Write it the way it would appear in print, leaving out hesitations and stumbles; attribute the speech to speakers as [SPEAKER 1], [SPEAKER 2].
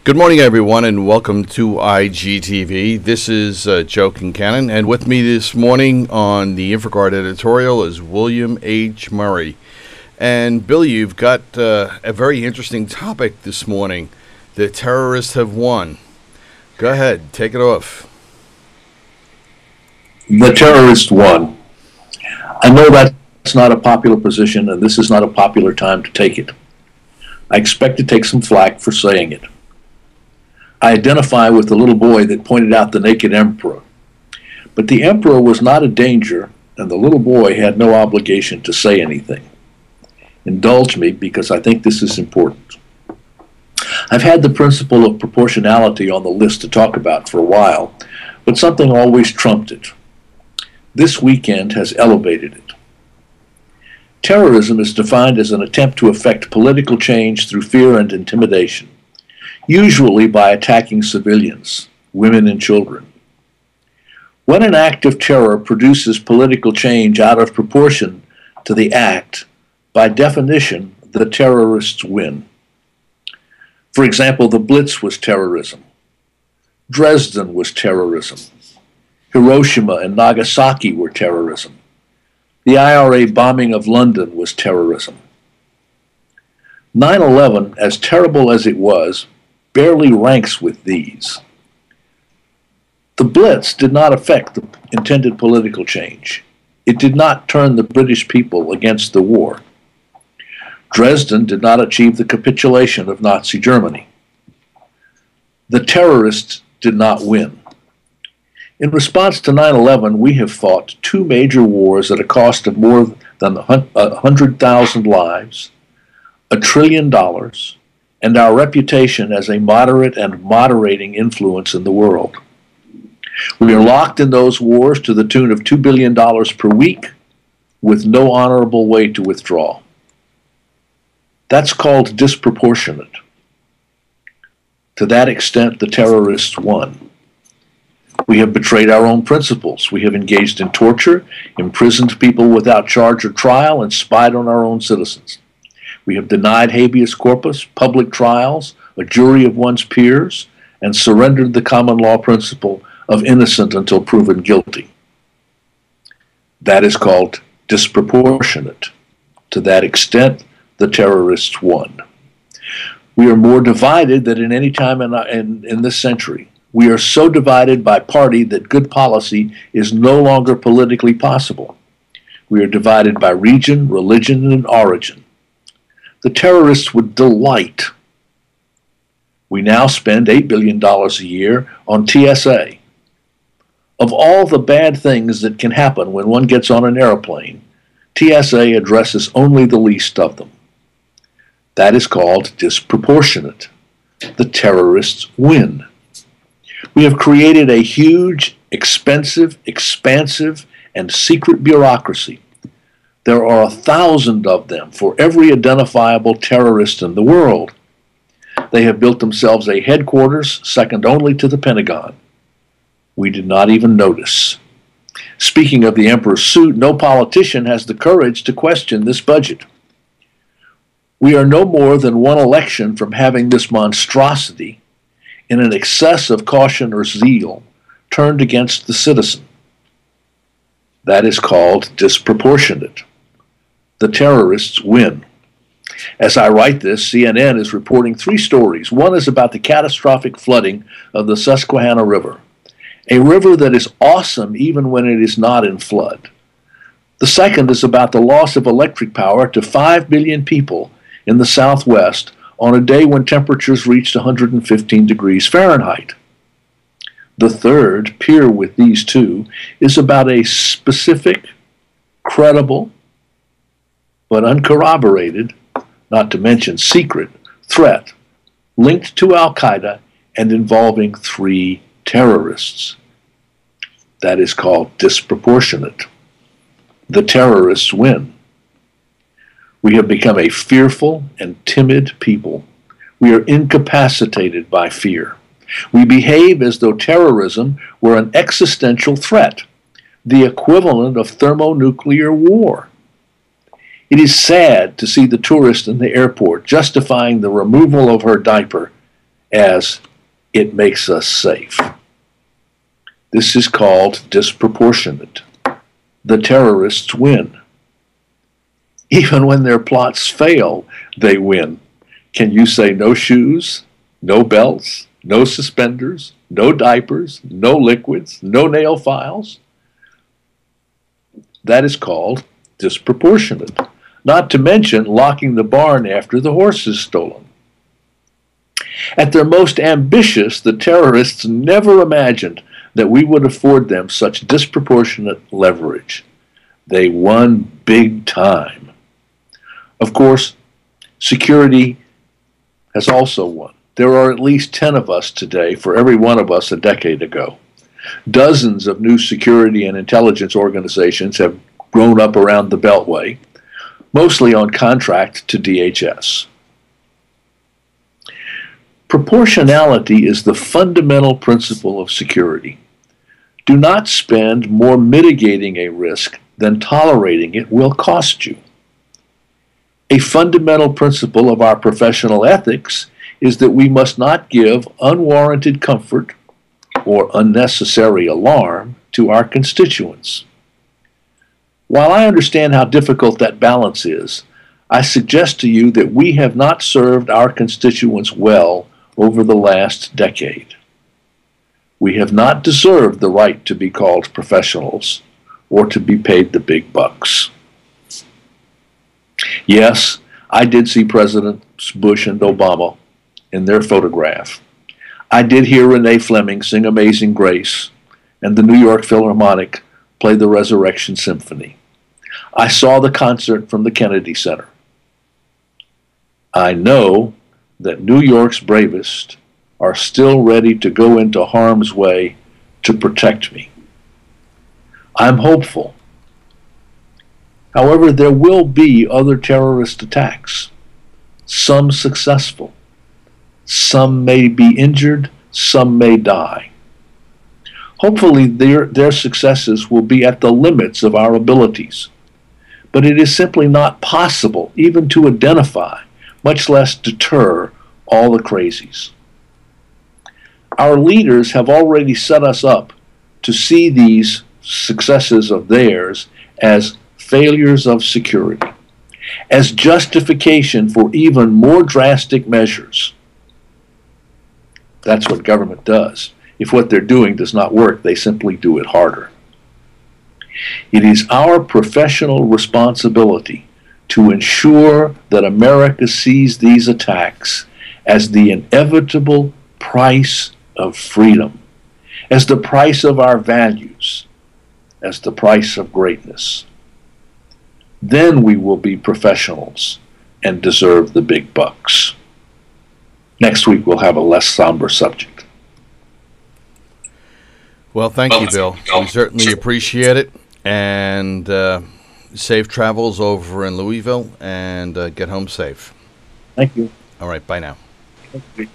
[SPEAKER 1] Good morning, everyone, and welcome to IGTV. This is Joe Kincannon, and with me this morning on the InfoGuard editorial is William H. Murray. And Bill, you've got a very interesting topic this morning. The terrorists have won. Go ahead, take it off.
[SPEAKER 2] The terrorists won. I know that's not a popular position, and this is not a popular time to take it. I expect to take some flack for saying it. I identify with the little boy that pointed out the naked emperor. But the emperor was not a danger, and the little boy had no obligation to say anything. Indulge me, because I think this is important. I've had the principle of proportionality on the list to talk about for a while, but something always trumped it. This weekend has elevated it. Terrorism is defined as an attempt to effect political change through fear and intimidation, usually by attacking civilians, women and children. When an act of terror produces political change out of proportion to the act, by definition, the terrorists win. For example, the Blitz was terrorism. Dresden was terrorism. Hiroshima and Nagasaki were terrorism. The IRA bombing of London was terrorism. 9/11, as terrible as it was, barely ranks with these. The Blitz did not affect the intended political change. It did not turn the British people against the war. Dresden did not achieve the capitulation of Nazi Germany. The terrorists did not win. In response to 9/11, we have fought two major wars at a cost of more than 100,000 lives, $1 trillion, and our reputation as a moderate and moderating influence in the world. We are locked in those wars to the tune of $2 billion per week, with no honorable way to withdraw. That's called disproportionate. To that extent, the terrorists won. We have betrayed our own principles. We have engaged in torture, imprisoned people without charge or trial, and spied on our own citizens. We have denied habeas corpus, public trials, a jury of one's peers, and surrendered the common law principle of innocent until proven guilty. That is called disproportionate. To that extent, the terrorists won. We are more divided than in any time in this century. We are so divided by party that good policy is no longer politically possible. We are divided by region, religion, and origin. The terrorists would delight. We now spend $8 billion a year on TSA. Of all the bad things that can happen when one gets on an airplane, TSA addresses only the least of them. That is called disproportionate. The terrorists win. We have created a huge, expensive, expansive, and secret bureaucracy. There are 1,000 of them for every identifiable terrorist in the world. They have built themselves a headquarters second only to the Pentagon. We did not even notice. Speaking of the emperor's suit, no politician has the courage to question this budget. We are no more than one election from having this monstrosity, in an excess of caution or zeal, turned against the citizen. That is called disproportionate. The terrorists win. As I write this, CNN is reporting 3 stories. One is about the catastrophic flooding of the Susquehanna River, a river that is awesome even when it is not in flood. The second is about the loss of electric power to 5 million people in the Southwest on a day when temperatures reached 115 degrees Fahrenheit. The third, peer with these two, is about a specific, credible, but uncorroborated, not to mention secret, threat linked to Al-Qaeda and involving 3 terrorists. That is called disproportionate. The terrorists win. We have become a fearful and timid people. We are incapacitated by fear. We behave as though terrorism were an existential threat, the equivalent of thermonuclear war. It is sad to see the tourist in the airport justifying the removal of her diaper as it makes us safe. This is called disproportionate. The terrorists win. Even when their plots fail, they win. Can you say no shoes, no belts, no suspenders, no diapers, no liquids, no nail files? That is called disproportionate. Not to mention locking the barn after the horse is stolen. At their most ambitious, the terrorists never imagined that we would afford them such disproportionate leverage. They won big time. Of course, security has also won. There are at least 10 of us today for every one of us a decade ago. Dozens of new security and intelligence organizations have grown up around the Beltway, mostly on contract to DHS. Proportionality is the fundamental principle of security. Do not spend more mitigating a risk than tolerating it will cost you. A fundamental principle of our professional ethics is that we must not give unwarranted comfort or unnecessary alarm to our constituents. While I understand how difficult that balance is, I suggest to you that we have not served our constituents well over the last decade. We have not deserved the right to be called professionals or to be paid the big bucks. Yes, I did see Presidents Bush and Obama in their photograph. I did hear Renee Fleming sing Amazing Grace and the New York Philharmonic play the Resurrection Symphony. I saw the concert from the Kennedy Center. I know that New York's bravest are still ready to go into harm's way to protect me. I'm hopeful. However, there will be other terrorist attacks, some successful. Some may be injured, some may die. Hopefully their successes will be at the limits of our abilities, but it is simply not possible even to identify, much less deter, all the crazies. Our leaders have already set us up to see these successes of theirs as failures of security, as justification for even more drastic measures. That's what government does. If what they're doing does not work, they simply do it harder. It is our professional responsibility to ensure that America sees these attacks as the inevitable price of freedom, as the price of our values, as the price of greatness. Then we will be professionals and deserve the big bucks. Next week we'll have a less somber subject.
[SPEAKER 1] Well, thank you, Bill. We certainly appreciate it. And safe travels over in Louisville, and get home safe.
[SPEAKER 2] Thank you.
[SPEAKER 1] All right, bye now.
[SPEAKER 2] Okay.